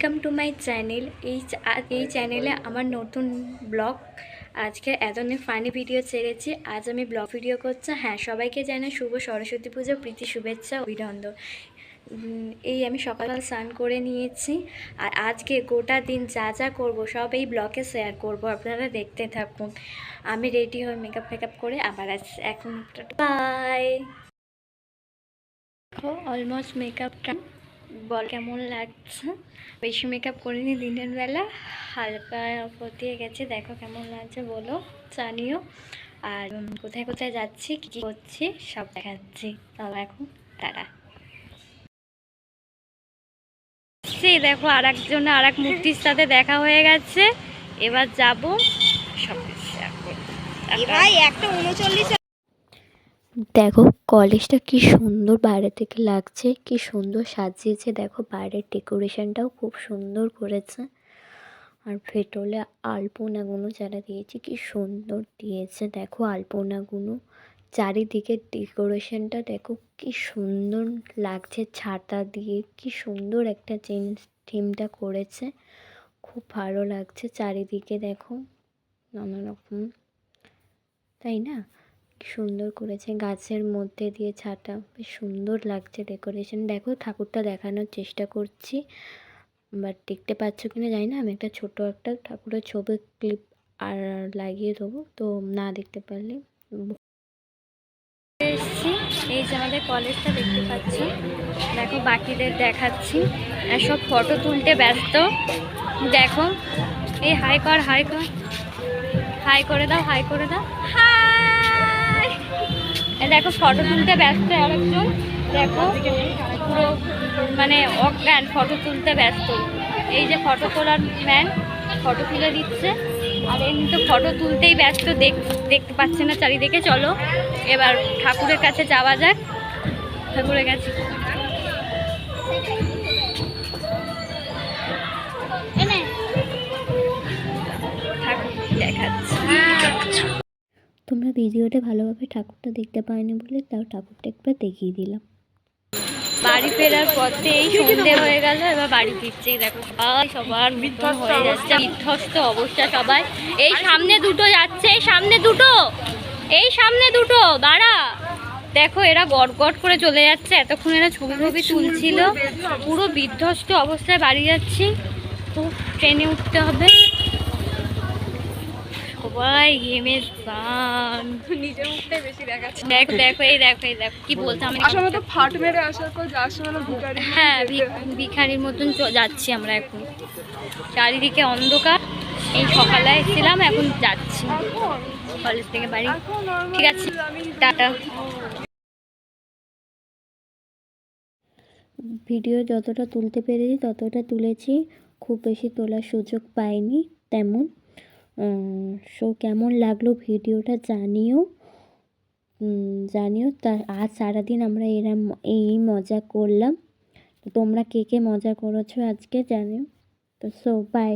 Welcome to my channel. এই চ্যানেলে আমার নতুন ব্লগ আজকে এত অনেক ফানি ভিডিও ছেড়েছি। আজ আমি ব্লগ ভিডিও করছি। হ্যাঁ, সবাইকে জানাই শুভ সরস্বতী পুজো, প্রীতি, শুভেচ্ছা, অভিনন্দন। এই আমি সকাল স্নান করে নিয়েছি, আর আজকে গোটা দিন যা যা করবো সব এই ব্লগে শেয়ার করব, আপনারা দেখতে থাকুন। আমি রেডি হয়ে মেকআপ ফেকআপ করে আবার আসছি। এখন বাই। দেখো অলমোস্ট মেকআপটা বল কেমন লাগছে। বেশি মেকআপ করিনি দিনের বেলা, হালকা পতিয়ে গেছে। দেখো কেমন লাগছে বলো, জানিও। আর কোথায় কোথায় যাচ্ছি, কী কী করছি সব দেখাচ্ছি। তাহলে এখন টাটা। দেখো আর এক মূর্তির সাথে দেখা হয়ে গেছে, এবার যাব সব কিছু একটা 39। দেখো কলেজটা কি সুন্দর বাইরে থেকে লাগছে, কি সুন্দর সাজিয়েছে। দেখো বাইরের ডেকোরেশনটাও খুব সুন্দর করেছে, আর ভেতরে আলপনাগুলো যারা দিয়েছে কি সুন্দর দিয়েছে। দেখো আলপনাগুলো, চারিদিকে ডেকোরেশনটা দেখো কি সুন্দর লাগছে, ছাতা দিয়ে কি সুন্দর একটা থিমটা করেছে, খুব ভালো লাগছে। চারিদিকে দেখো নানা রকম, তাই না? সুন্দর করেছে, গাছের মধ্যে দিয়ে ছাটা, বেশ সুন্দর লাগছে ডেকোরেশন। দেখো ঠাকুরটা দেখানোর চেষ্টা করছি, বাট দেখতে পাচ্ছ কিনা জানি না। আমি একটা ছোট একটা ঠাকুরের ছবি ক্লিপ আর লাগিয়ে দেবো, তো না দেখতে পারলে। এসছি, এই যে আমাদের কলেজটা দেখতে পাচ্ছি। দেখো বাকিদের দেখাচ্ছি, আর সব ফটো তুলতে ব্যস্ত। দেখো এই হাই কর, হাই কর, হাই করে দাও, হাই করে দাও, হাই। দেখো ফটো তুলতে ব্যস্ত আরেকজন, দেখো পুরো মানে অজ্ঞান, ফটো তুলতে ব্যস্ত। এই যে ফটো তোলার ম্যান ফটো তুলে দিচ্ছে, আর এমনি তো ফটো তুলতেই ব্যস্ত, দেখতে পাচ্ছে না চারিদিকে। চলো এবার ঠাকুরের কাছে যাওয়া যাক, ঠাকুরের কাছে। ঠাকুর দেখাচ্ছি। তোমরা ভিডিওতে ভালোভাবে ঠাকুরটা দেখতে পাইনি বলে তাও ঠাকুরটা একবার দেখিয়ে দিলাম। বাড়ি ফেরার পথে এই সন্ধে হয়ে গেল, এবার বাড়ি ফিরছি। দেখো সবার হয়ে যাচ্ছে, বিধ্বস্ত অবস্থা সবাই। এই সামনে দুটো যাচ্ছে, এই সামনে দুটো, এই সামনে দুটো দাঁড়া। দেখো এরা গট গট করে চলে যাচ্ছে, এতক্ষণ এরা ছবি তুলছিল। পুরো বিধ্বস্ত অবস্থায় বাড়ি যাচ্ছি, খুব ট্রেনে উঠতে হবে। সবাই গেমের গান, নিজের মুখটাই বেশি দেখাচ্ছে। দেখো দেখো এই দেখো, এই দেখো কি বলতাম, আসলে তো ফাট মেরে আসার পর যাওয়ার সময় ভিখারি, হ্যাঁ ভিখারির মতন যাচ্ছি আমরা এখন। চারিদিকে অন্ধকার, এই সকালে এসেছিলাম, এখন যাচ্ছি কলেজ থেকে বাড়ি। ঠিক আছে, টাটা। ভিডিও যতটা তুলতে পেরেছি ততটা তুলেছি, খুব বেশি তোলার সুযোগ পাইনি তেমন। সো কেমন লাগলো ভিডিওটা জানিও, তার আজ সারাদিন আমরা এই মজা করলাম। তোমরা কে কে মজা করেছো আজকে জানিও। তো সো বাই।